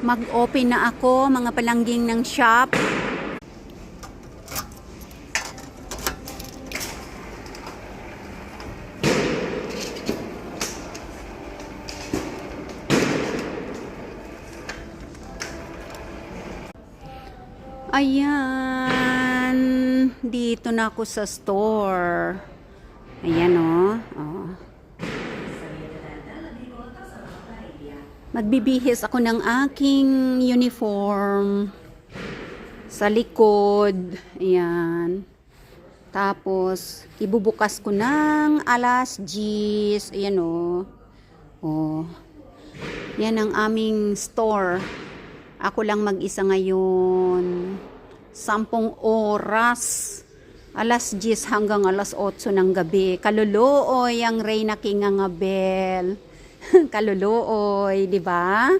Mag-open na ako, mga palangging ng shop. Ayan, dito na ako sa store. Ayan oh. Magbibihis ako ng aking uniform sa likod. Ayan. Tapos, ibubukas ko ng alas 10. Ayan oh. Oh. Yan ang aming store. Ako lang mag-isa ngayon. 10 oras. Alas 10 hanggang alas 8 ng gabi. Kaluluoy ang Reyna King nga bell. Kaluluoy, di ba?